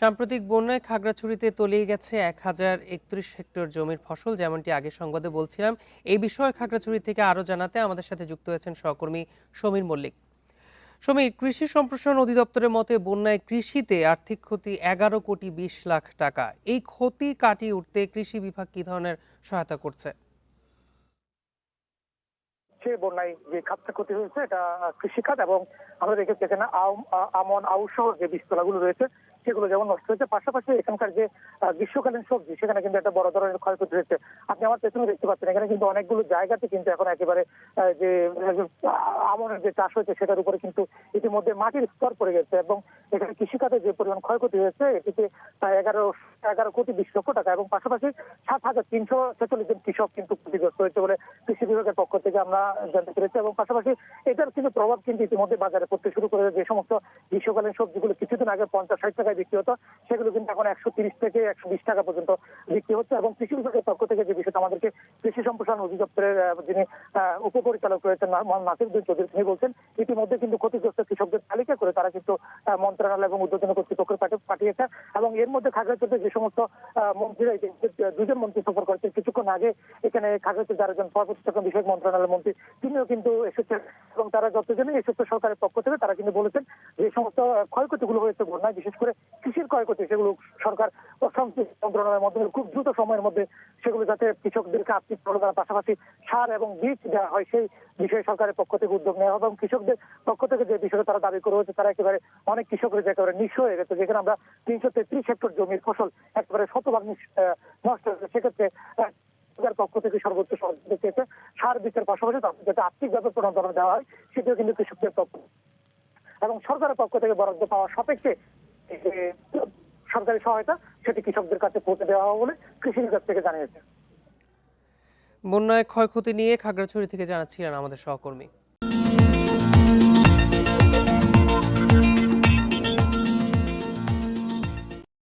সাম্প্রতিক বন্যায় খাগড়াছড়িতে তলিয়ে গেছে 1031 হেক্টর জমির ফসল, যেমনটি আগে সংবাদে বলছিলাম। এই বিষয়ে খাগড়াছড়ি থেকে আরো জানাতে আমাদের সাথে যুক্ত হয়েছেন সহকর্মী সমীর মল্লিক। সমীর, কৃষি সম্প্রসারণ অধিদপ্তরের মতে বন্যায় কৃষিতে আর্থিক ক্ষতি 11,20,00,000 টাকা। এই ক্ষতি কাটিয়ে উঠতে কৃষি বিভাগ কি ধরনের সহায়তা করছে? বন্যায় যে খাতটা ক্ষতি হয়েছে এটা কৃষিখাত, এবং আমরা দেখেছি এখানে আমন আউশ যে বীজতলাগুলো রয়েছে সেগুলো যেমন নষ্ট হয়েছে, পাশাপাশি এখানকার যে গ্রীষ্মকালীন সবজি সেখানে কিন্তু একটা বড় ধরনের ক্ষয়ক্ষতি হয়েছে। আপনি আমার পেছনে দেখতে পাচ্ছেন এখানে কিন্তু অনেকগুলো জায়গাতে কিন্তু এখন একেবারে যে আমনের যে চাষ হয়েছে সেটার উপরে কিন্তু ইতিমধ্যে মাটির স্তর পড়ে গেছে, এবং এখানে কৃষিখাতে যে পরিমাণ ক্ষয়ক্ষতি হয়েছে এটিতে প্রায় 11,20,00,000 টাকা, এবং পাশাপাশি 7,346 জন কৃষক কিন্তু ক্ষতিগ্রস্ত হয়েছে বলে কৃষি বিভাগের পক্ষ থেকে আমরা জানতে পেরেছি। এবং পাশাপাশি এটার কিন্তু প্রভাব কিন্তু ইতিমধ্যে বাজারে পড়তে শুরু করে। যে সমস্ত গ্রীষ্মকালীন সবজিগুলো কিছুদিন আগে 50-60 টাকায় বিক্রি হতো সেগুলো কিন্তু এখন 130 থেকে 120 টাকা পর্যন্ত বিক্রি হচ্ছে। এবং কৃষি বিভাগের পক্ষ থেকে যে বিষয়টা আমাদেরকে কৃষি সম্প্রসারণ অধিদপ্তরের যিনি উপপরিচালক রয়েছেন নাসিরউদ্দিন চৌধুরী, তিনি বলছেন ইতিমধ্যে কিন্তু ক্ষতিগ্রস্ত কৃষকদের তালিকা করে তারা কিন্তু মন্ত্রণালয় এবং উদ্যোজন কর্তৃপক্ষের পাঠিয়েছে। এবং এর মধ্যে খাগড়াছড়িতে যে সমস্ত মন্ত্রীরা দুজন মন্ত্রী সফর করেছেন কিছুক্ষণ আগে, এখানে খাগড়াছড়ি যারা পরবর্তী বিষয়ক মন্ত্রণালয়ের মন্ত্রী তিনিও কিন্তু এসেছেন, এবং তারা যতজনই এসেছে সরকারের পক্ষ থেকে তারা কিন্তু বলেছেন যে সমস্ত ক্ষয়ক্ষতিগুলো হয়েছে বন্যায়, বিশেষ করে কৃষির ক্ষয়ক্ষতি, সেগুলো সরকার মন্ত্রণালয়ের মাধ্যমে খুব দ্রুত সময়ের মধ্যে সেগুলো যাতে কৃষকদেরকে আর্থিক প্রণোদনা, পাশাপাশি সার এবং বীজ দেওয়া হয় সেই বিষয়ে সরকারের পক্ষ থেকে উদ্যোগ নেওয়া হবে। এবং কৃষকদের পক্ষ থেকে যে বিষয়টা তারা দাবি করে হচ্ছে, তারা একেবারে অনেক কৃষকের যে একেবারে নিঃস্ব হয়ে গেছে, যেখানে আমরা 333 হেক্টর জমির ফসল একেবারে শতভাগ নষ্ট হয়েছে, সেক্ষেত্রে পক্ষ থেকে সর্বোচ্চ সহযোগিতা চেয়েছে। সার বীজের পাশাপাশি যাতে আর্থিকভাবে প্রণোদনা দেওয়া হয় সেটিও কিন্তু কৃষকদের পক্ষ এবং সরকারের পক্ষ থেকে বরাদ্দ পাওয়া সাপেক্ষে সরকারি সহায়তা সেটি কৃষকদের কাছে পৌঁছে দেওয়া হবে বলে কৃষি বিভাগ থেকে জানিয়েছে। বন্যায় ক্ষয়ক্ষতি নিয়ে খাগড়াছড়ি থেকে জানাচ্ছিলেন আমাদের সহকর্মী।